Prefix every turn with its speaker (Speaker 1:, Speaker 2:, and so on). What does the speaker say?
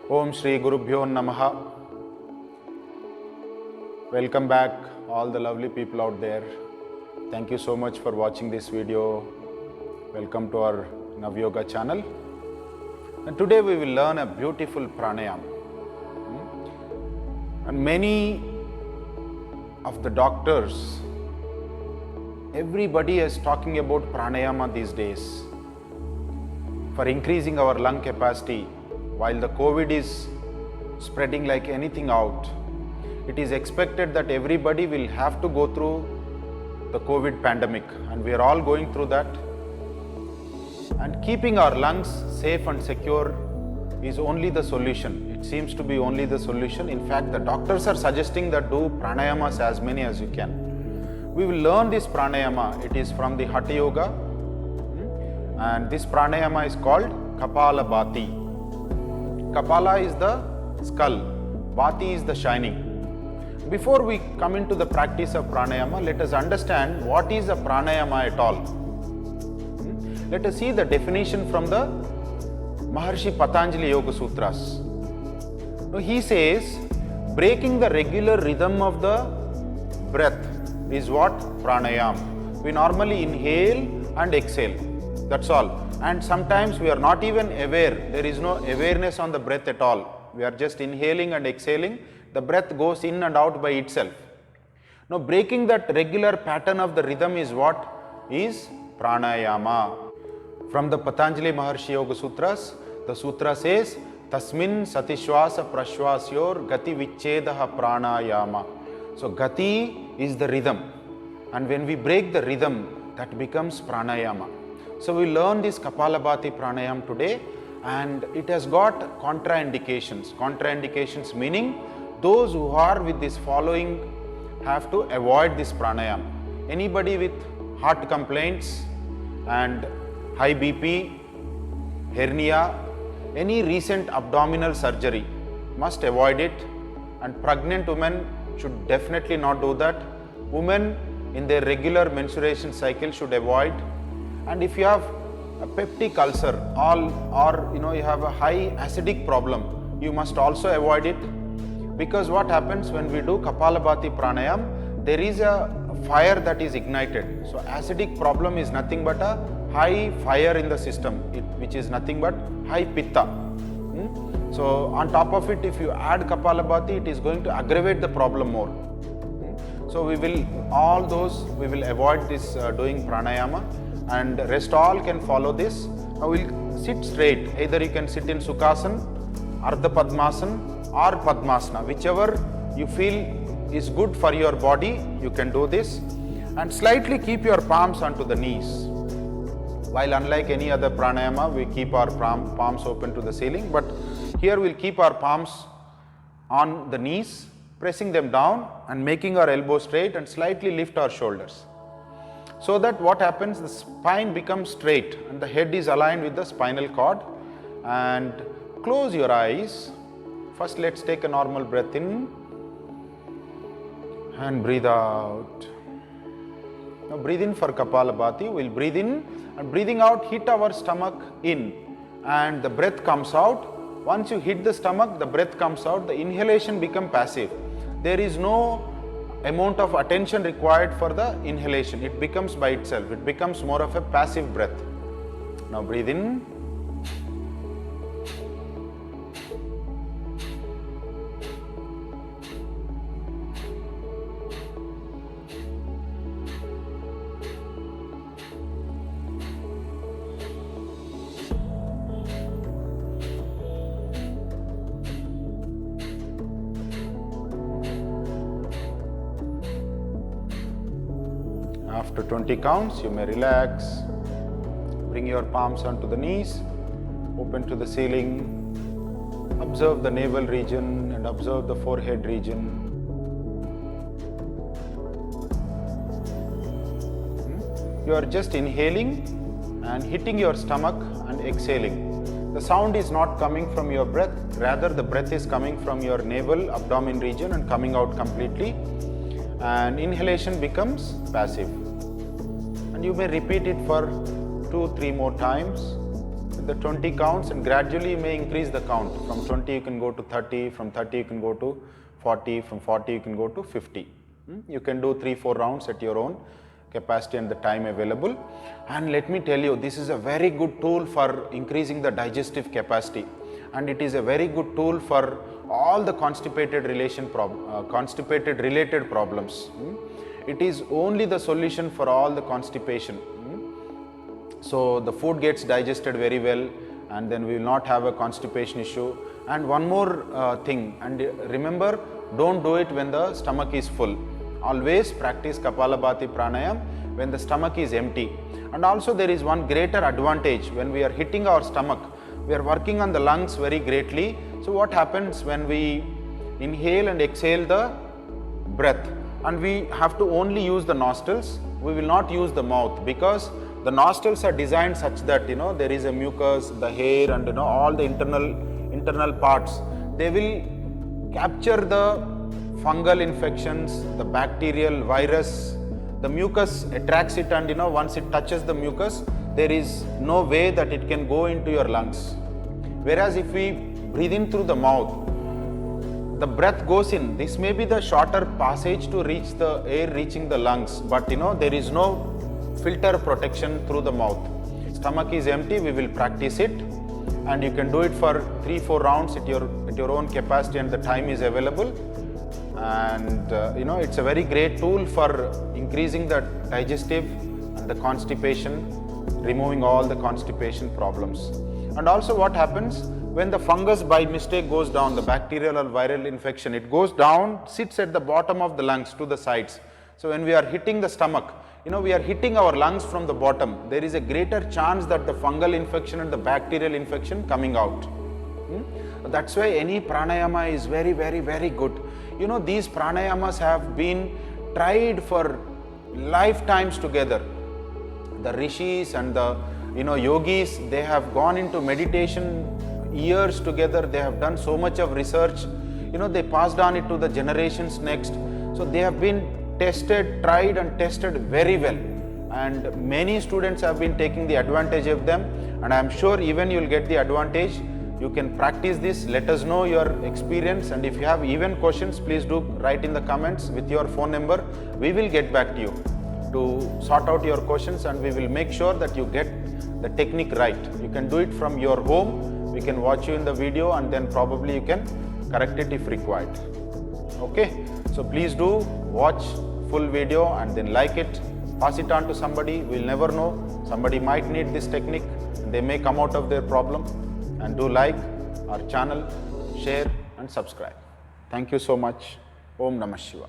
Speaker 1: Om Shri Gurubhyo Namaha. Welcome back, all the lovely people out there. Thank you so much for watching this video. Welcome to our Navyoga channel. And today we will learn a beautiful pranayama. And many of the doctors, everybody is talking about pranayama these days for increasing our lung capacity. While the COVID is spreading like anything out, it is expected that everybody will have to go through the COVID pandemic, and we are all going through that. And keeping our lungs safe and secure is only the solution. It seems to be only the solution. In fact, the doctors are suggesting that do pranayamas as many as you can. We will learn this pranayama. It is from the Hatha Yoga, and this pranayama is called Kapalabhati. Kapala is the skull, Bhati is the shining. Before we come into the practice of pranayama, let us understand what is a pranayama at all. Let us see the definition from the Maharshi Patanjali Yoga Sutras. Now he says, breaking the regular rhythm of the breath is what? Pranayama. We normally inhale and exhale. That's all. And sometimes we are not even aware. There is no awareness on the breath at all. We are just inhaling and exhaling. The breath goes in and out by itself. Now breaking that regular pattern of the rhythm is what? Is pranayama. From the Patanjali Maharshi Yoga Sutras, the sutra says, Tasmin satishwasa prashwasyor gati vichedaha pranayama. So gati is the rhythm. And when we break the rhythm, that becomes pranayama. So we learn this Kapalabhati pranayam today, and it has got contraindications. Contraindications meaning those who are with this following have to avoid this pranayam. Anybody with heart complaints and high BP, hernia, any recent abdominal surgery must avoid it, and pregnant women should definitely not do that. Women in their regular menstruation cycle should avoid. And if you have a peptic ulcer or you have a high acidic problem, you must also avoid it, because what happens when we do Kapalabhati pranayam, there is a fire that is ignited. So acidic problem is nothing but a high fire in the system, which is nothing but high pitta. So on top of it, if you add Kapalabhati, it is going to aggravate the problem more. So we will avoid this doing pranayama, and rest all can follow this. Now we'll sit straight. Either you can sit in Sukhasana, Ardha Padmasana or Padmasana, whichever you feel is good for your body, you can do this. And slightly keep your palms onto the knees. While unlike any other pranayama, we keep our palms open to the ceiling, but here we'll keep our palms on the knees, pressing them down and making our elbows straight, and slightly lift our shoulders. So that what happens, the spine becomes straight and the head is aligned with the spinal cord. And close your eyes. First let's take a normal breath in and breathe out. Now breathe in for Kapalabhati. We'll breathe in, and breathing out, hit our stomach in, and the breath comes out. Once you hit the stomach, the breath comes out. The inhalation becomes passive. There is no amount of attention required for the inhalation. It becomes by itself. It becomes more of a passive breath. Now breathe in. After 20 counts, you may relax. Bring your palms onto the knees, open to the ceiling. Observe the navel region and observe the forehead region. You are just inhaling and hitting your stomach and exhaling. The sound is not coming from your breath, rather the breath is coming from your navel, abdomen region and coming out completely. And inhalation becomes passive. And you may repeat it for 2-3 more times. the 20 counts, and gradually you may increase the count. From 20 you can go to 30, from 30 you can go to 40, from 40 you can go to 50. You can do 3-4 rounds at your own capacity and the time available. And let me tell you, this is a very good tool for increasing the digestive capacity, and it is a very good tool for all the constipated related problems. It is only the solution for all the constipation. So the food gets digested very well, and then we will not have a constipation issue. And one more thing, and remember, don't do it when the stomach is full. Always practice Kapalabhati Pranayam when the stomach is empty. And also there is one greater advantage: when we are hitting our stomach, we are working on the lungs very greatly. So what happens when we inhale and exhale the breath, and we have to only use the nostrils, we will not use the mouth, because the nostrils are designed such that there is a mucus, the hair, and all the internal parts. They will capture the fungal infections, the bacterial, virus. The mucus attracts it, and once it touches the mucus, there is no way that it can go into your lungs. Whereas if we breathe in through the mouth, the breath goes in. This may be the shorter passage to reach the air reaching the lungs, but there is no filter protection through the mouth. Stomach is empty, we will practice it, and you can do it for 3-4 rounds at your own capacity, and the time is available. And it's a very great tool for increasing the digestive and the constipation, removing all the constipation problems. And also what happens when the fungus by mistake goes down, the bacterial or viral infection, it goes down, sits at the bottom of the lungs to the sides. So when we are hitting the stomach, we are hitting our lungs from the bottom. There is a greater chance that the fungal infection and the bacterial infection coming out. That's why any pranayama is very, very, very good. These pranayamas have been tried for lifetimes together. The rishis and the yogis, they have gone into meditation years together. They have done so much of research. They passed on it to the generations next. So they have been tried and tested very well, and many students have been taking the advantage of them, and I am sure even you will get the advantage. You can practice this. Let us know your experience, and if you have even questions, please do write in the comments with your phone number. We will get back to you to sort out your questions, and we will make sure that you get the technique right. You can do it from your home. We can watch you in the video, and then probably you can correct it if required. Okay, so please do watch full video and then like it, pass it on to somebody. We'll never know, somebody might need this technique, they may come out of their problem. And do like our channel, share and subscribe. Thank you so much. Om Namah Shivaya.